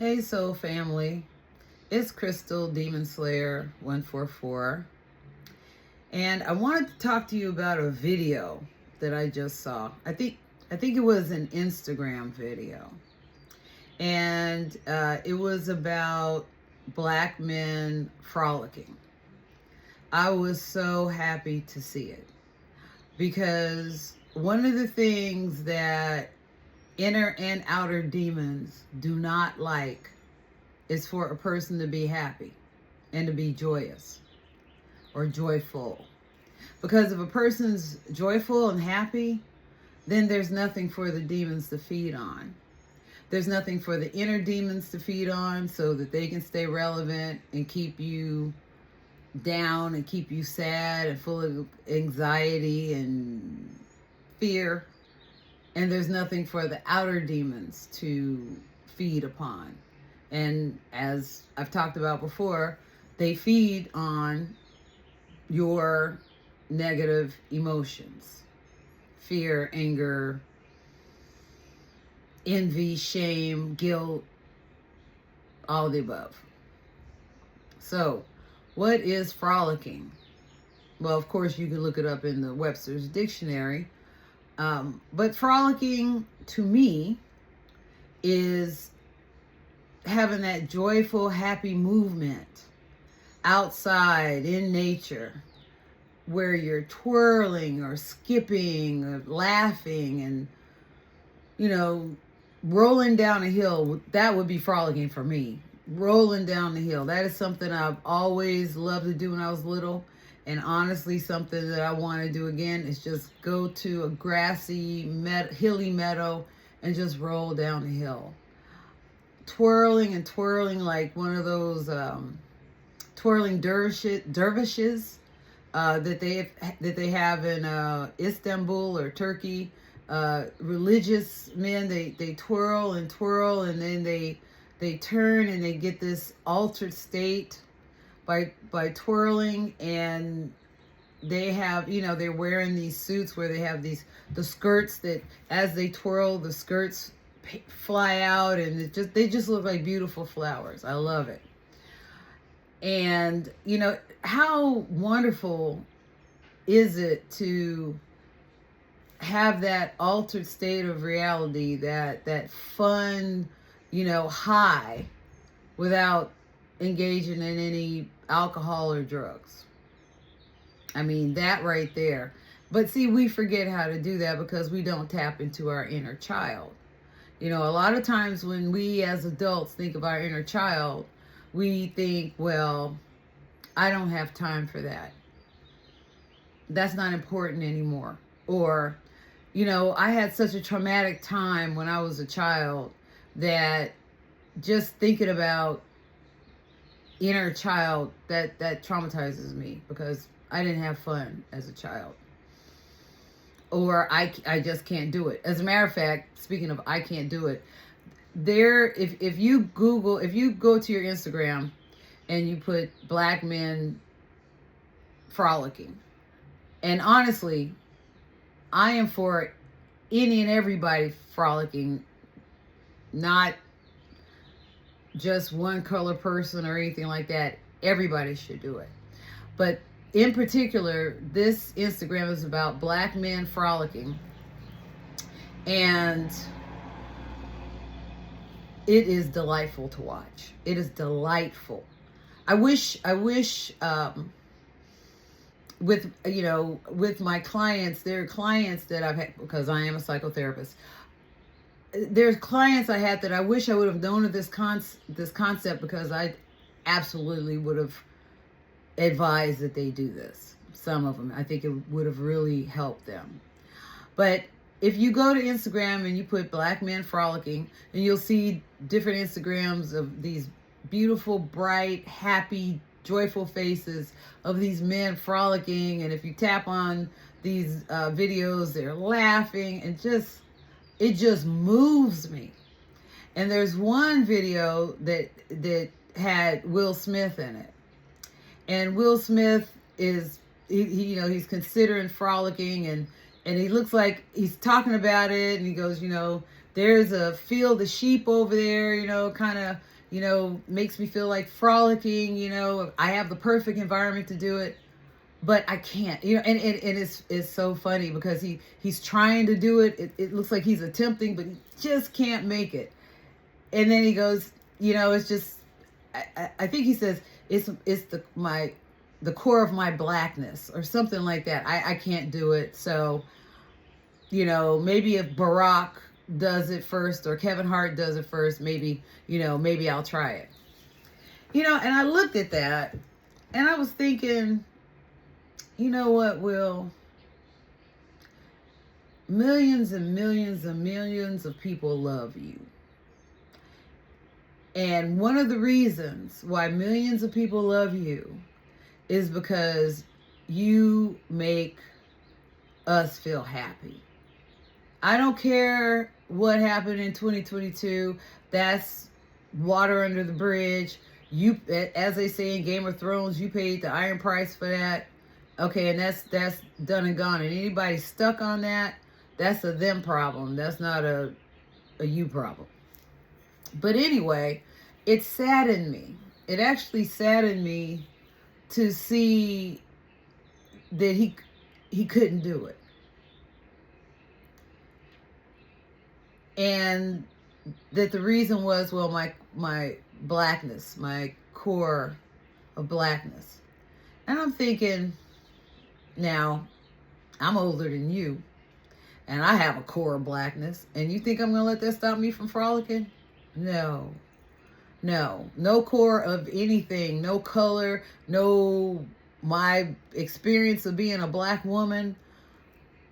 Hey Soul Family, it's Crystal Demon Slayer 144, and I wanted to talk to you about a video that I just saw. I think it was an Instagram video, and it was about black men frolicking. I was so happy to see it because one of the things that inner and outer demons do not like is for a person to be happy and to be joyous or joyful. Because if a person's joyful and happy, then there's nothing for the demons to feed on. There's nothing for the inner demons to feed on so that they can stay relevant and keep you down and keep you sad and full of anxiety and fear. And there's nothing for the outer demons to feed upon. And as I've talked about before, they feed on your negative emotions: fear, anger, envy, shame, guilt, all of the above. So, what is frolicking? Well, of course, you can look it up in the Webster's Dictionary. But frolicking, to me, is having that joyful, happy movement outside in nature where you're twirling or skipping or laughing and, rolling down a hill. That would be frolicking for me. Rolling down the hill. That is something I've always loved to do when I was little. And honestly, something that I want to do again is just go to a grassy, hilly meadow and just roll down the hill. Twirling and twirling like one of those twirling dervishes that they have in Istanbul or Turkey. Religious men, they twirl and twirl, and then they turn and they get this altered state by twirling. And they have, they're wearing these suits where they have the skirts that as they twirl, the skirts fly out, and they just look like beautiful flowers. I love it. And how wonderful is it to have that altered state of reality, that fun, high, without engaging in any alcohol or drugs. I mean, that right there. But see, we forget how to do that because we don't tap into our inner child. A lot of times when we as adults think of our inner child, we think, well, I don't have time for that. That's not important anymore. Or, I had such a traumatic time when I was a child that just thinking about inner child, that traumatizes me because I didn't have fun as a child. Or I just can't do it. As a matter of fact, speaking of I can't do it, if you go to your Instagram and you put black men frolicking, and honestly, I am for any and everybody frolicking, not just one color person or anything like that. Everybody should do it. But in particular, this Instagram is about black men frolicking, and it is delightful to watch. It is delightful. I wish with my clients, there are clients that I've had, because I am a psychotherapist. There's clients I had that I wish I would have known of this concept, because I absolutely would have advised that they do this. Some of them, I think it would have really helped them. But if you go to Instagram and you put black men frolicking, and you'll see different Instagrams of these beautiful, bright, happy, joyful faces of these men frolicking. And if you tap on these videos, they're laughing, and it just moves me. And there's one video that had Will Smith in it. And Will Smith is, he's considering frolicking, and he looks like he's talking about it, and he goes, There's a field of sheep over there, kind of, makes me feel like frolicking. I have the perfect environment to do it, but I can't, and it's so funny because he's trying to do it. It looks like he's attempting, but he just can't make it. And then he goes, it's just, I think he says, it's the core of my blackness or something like that. I can't do it. So, maybe if Barack does it first or Kevin Hart does it first, maybe I'll try it. And I looked at that and I was thinking, you know what, Will? Millions and millions and millions of people love you. And one of the reasons why millions of people love you is because you make us feel happy. I don't care what happened in 2022. That's water under the bridge. You, as they say in Game of Thrones, you paid the iron price for that. Okay, and that's done and gone. And anybody stuck on that, that's a them problem. That's not a you problem. But anyway, it saddened me. It actually saddened me to see that he couldn't do it. And that the reason was, well, my blackness, my core of blackness. And I'm thinking, now, I'm older than you, and I have a core of blackness, and you think I'm going to let that stop me from frolicking? No. No core of anything, no color, no my experience of being a black woman.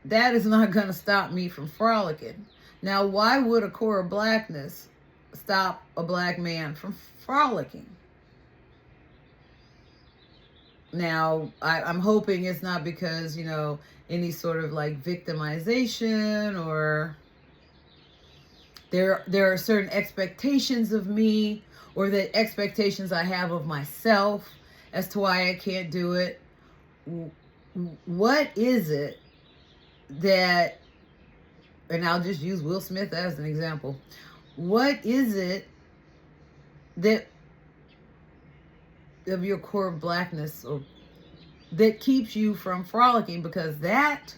That is not going to stop me from frolicking. Now, why would a core of blackness stop a black man from frolicking? Now, I'm hoping it's not because, any sort of like victimization or there are certain expectations of me or the expectations I have of myself as to why I can't do it. What is it that, and I'll just use Will Smith as an example. What is it that of your core of blackness or that keeps you from frolicking? Because that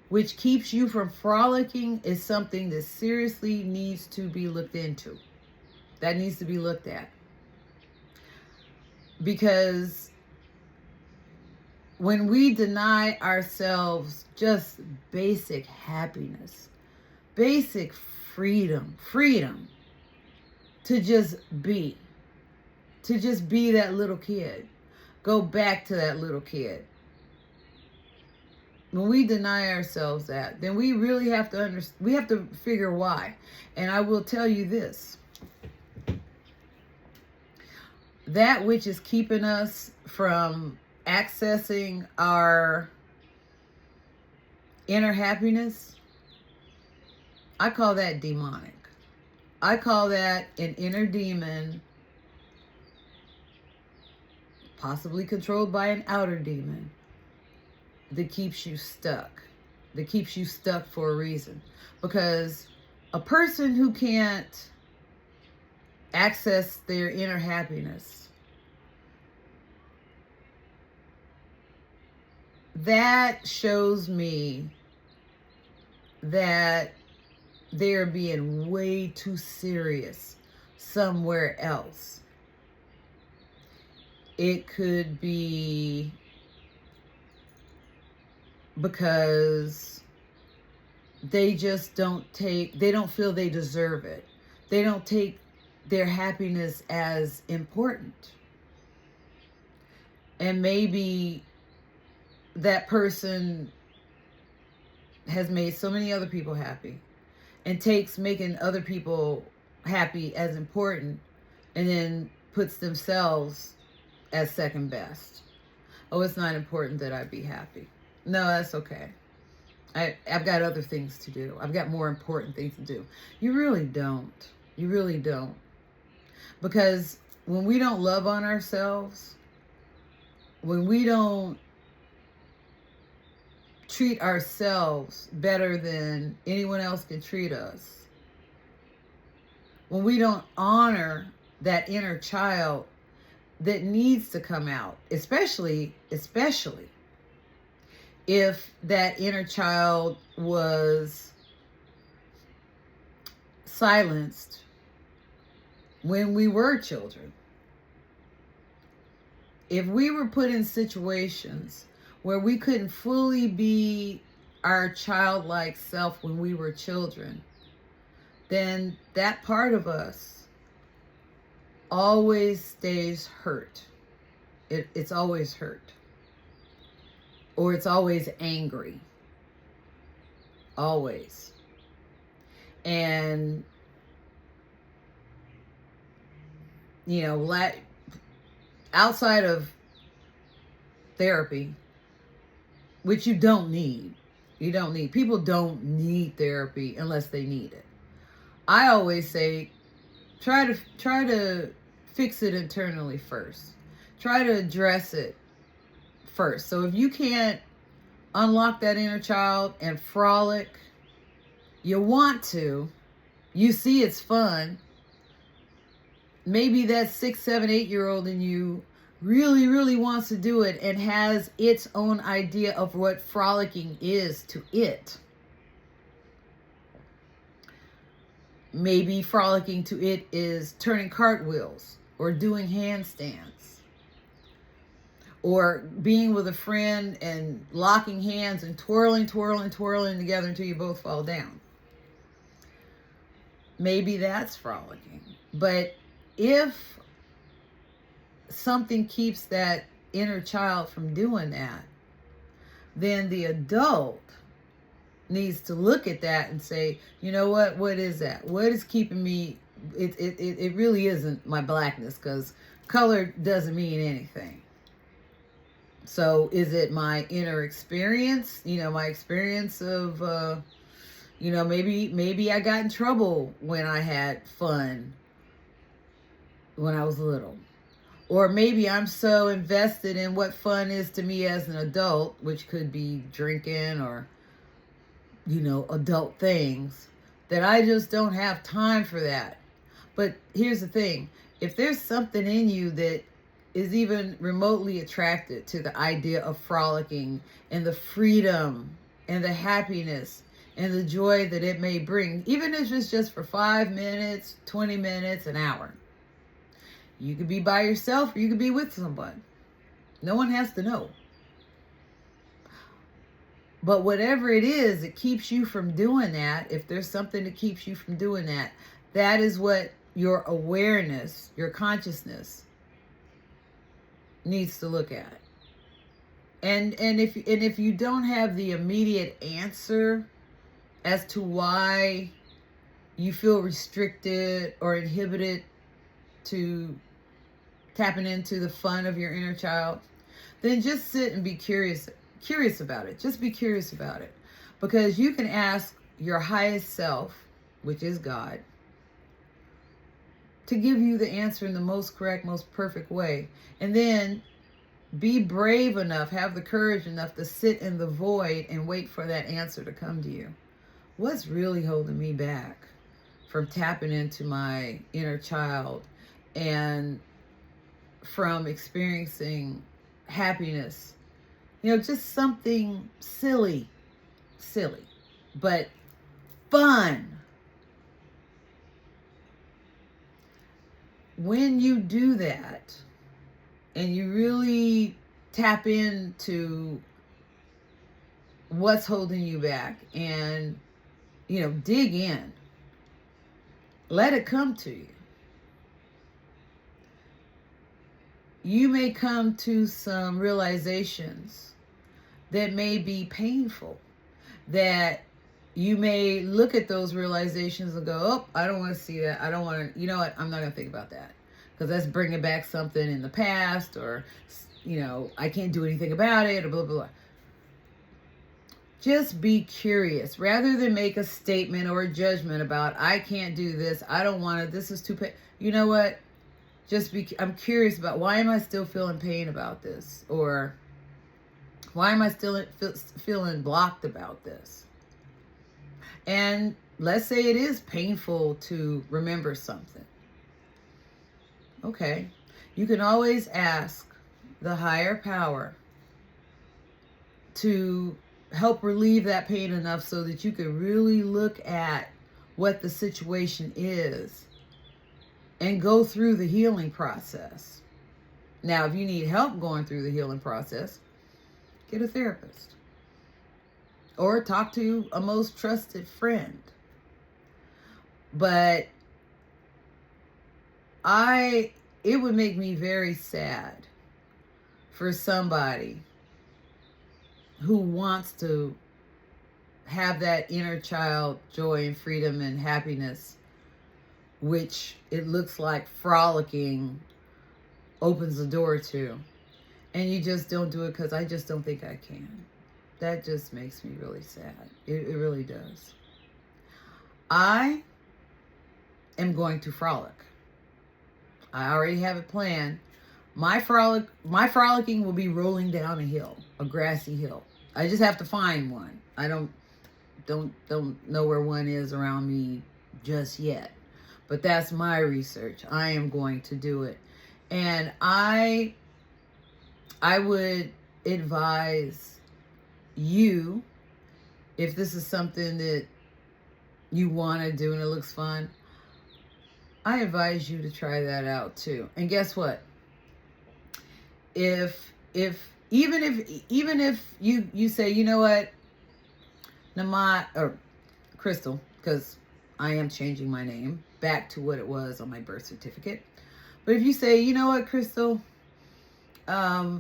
which keeps you from frolicking is something that seriously needs to be looked into. That needs to be looked at. Because when we deny ourselves just basic happiness, basic freedom to just be that little kid, go back to that little kid. When we deny ourselves that, then we really have to we have to figure why. And I will tell you this. That which is keeping us from accessing our inner happiness, I call that demonic. I call that an inner demon, possibly controlled by an outer demon, that keeps you stuck. That keeps you stuck for a reason. Because a person who can't access their inner happiness, that shows me that they're being way too serious somewhere else. It could be because they just they don't feel they deserve it. They don't take their happiness as important. And maybe that person has made so many other people happy and takes making other people happy as important and then puts themselves as second best. Oh, it's not important that I be happy. No, that's okay. I've got other things to do. I've got more important things to do. You really don't. You really don't. Because when we don't love on ourselves, when we don't treat ourselves better than anyone else can treat us, when we don't honor that inner child that needs to come out, especially if that inner child was silenced when we were children. If we were put in situations where we couldn't fully be our childlike self when we were children, then that part of us always stays hurt. It's always hurt. Or it's always angry. Always. And, you know, outside of therapy, which you don't need. People don't need therapy unless they need it. I always say, try to fix it internally first. Try to address it first. So if you can't unlock that inner child and frolic, you want to, you see it's fun. Maybe that 6, 7, 8-year-old in you really, really wants to do it and has its own idea of what frolicking is to it. Maybe frolicking to it is turning cartwheels or doing handstands or being with a friend and locking hands and twirling together until you both fall down. Maybe that's frolicking. But if something keeps that inner child from doing that, then the adult needs to look at that and say, you know what is that? What is keeping me? It really isn't my blackness, because color doesn't mean anything. So is it my inner experience? My experience of, maybe I got in trouble when I had fun when I was little. Or maybe I'm so invested in what fun is to me as an adult, which could be drinking or, adult things, that I just don't have time for that. But here's the thing. If there's something in you that is even remotely attracted to the idea of frolicking and the freedom and the happiness and the joy that it may bring, even if it's just for 5 minutes, 20 minutes, an hour. You could be by yourself or you could be with someone. No one has to know. But whatever it is that keeps you from doing that, if there's something that keeps you from doing that, that is what your awareness, your consciousness needs to look at. And if you don't have the immediate answer as to why you feel restricted or inhibited to tapping into the fun of your inner child, then just sit and be curious about it. Just be curious about it. Because you can ask your highest self, which is God, to give you the answer in the most correct, most perfect way. And then be brave enough, have the courage enough to sit in the void and wait for that answer to come to you. What's really holding me back from tapping into my inner child and from experiencing happiness? Just something silly, but fun. When you do that and you really tap into what's holding you back and, dig in, let it come to you. You may come to some realizations that may be painful, that you may look at those realizations and go, oh, I don't want to see that. I don't want to, I'm not going to think about that, because that's bringing back something in the past, or, I can't do anything about it, or blah, blah, blah. Just be curious rather than make a statement or a judgment about, I can't do this. I don't want it. This is too pain. You know what? I'm curious about, why am I still feeling pain about this? Or why am I still feeling blocked about this? And let's say it is painful to remember something. Okay. You can always ask the higher power to help relieve that pain enough so that you can really look at what the situation is and go through the healing process. Now, if you need help going through the healing process, get a therapist or talk to a most trusted friend. But it would make me very sad for somebody who wants to have that inner child joy and freedom and happiness, which it looks like frolicking opens the door to, and you just don't do it because I just don't think I can. That just makes me really sad. It really does. I am going to frolic. I already have it planned. My frolicking will be rolling down a hill, a grassy hill. I just have to find one. I don't know where one is around me just yet. But that's my research. I am going to do it. And I would advise you, if this is something that you want to do and it looks fun, I advise you to try that out too. And guess what? Even if you say, you know what, Namat or Crystal, because I am changing my name back to what it was on my birth certificate. But if you say, you know what, Crystal, I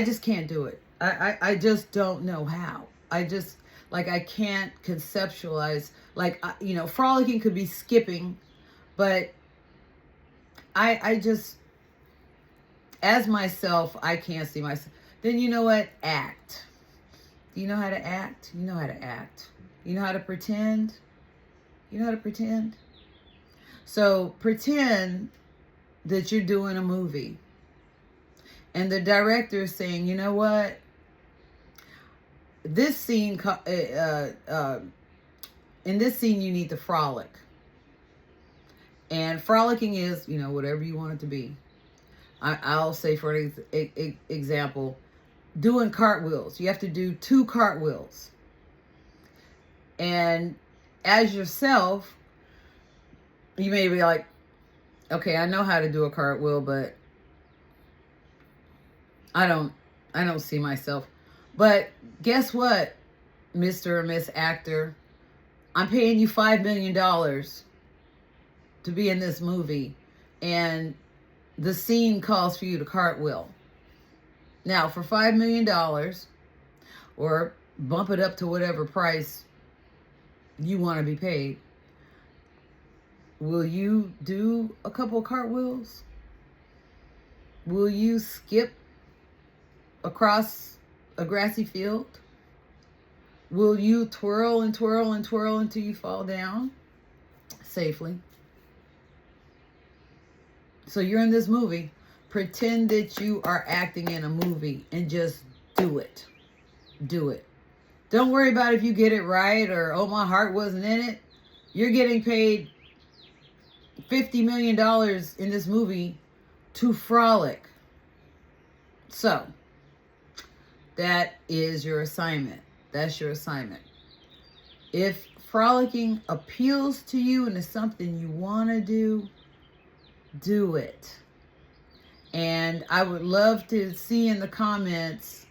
just can't do it. I just don't know how. I can't conceptualize, frolicking could be skipping, but I just, as myself, I can't see myself. Then you know what? Act. Do you know how to act? You know how to act. You know how to pretend? You know how to pretend? So pretend that you're doing a movie. And the director is saying, you know what? This scene, in this scene, you need to frolic. And frolicking is, whatever you want it to be. I'll say, for an example, doing cartwheels. You have to do 2 cartwheels. And as yourself, you may be like, okay, I know how to do a cartwheel, but I don't see myself. But guess what, Mr. or Miss Actor? I'm paying you $5 million to be in this movie. And the scene calls for you to cartwheel. Now, for $5 million, or bump it up to whatever price you want to be paid, will you do a couple of cartwheels? Will you skip across a grassy field? Will you twirl and twirl and twirl until you fall down safely? So you're in this movie. Pretend that you are acting in a movie and just do it. Do it. Don't worry about if you get it right or, oh, my heart wasn't in it. You're getting paid $50 million in this movie to frolic. So that is your assignment. That's your assignment. If frolicking appeals to you and is something you want to do it. And I would love to see in the comments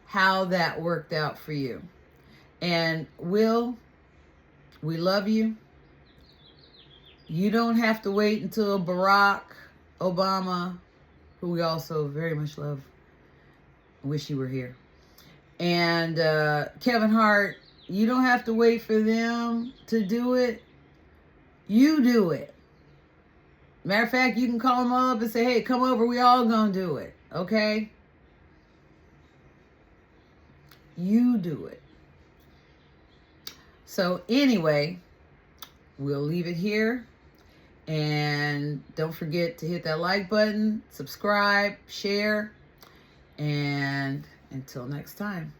how that worked out for you. And Will, we love you. You don't have to wait until Barack Obama, who we also very much love, wish you were here, and Kevin Hart, you don't have to wait for them to do it. You do it. Matter of fact, you can call them all up and say, hey, come over. We all gonna do it. Okay? You do it. So anyway, we'll leave it here. And don't forget to hit that like button, subscribe, share. And until next time.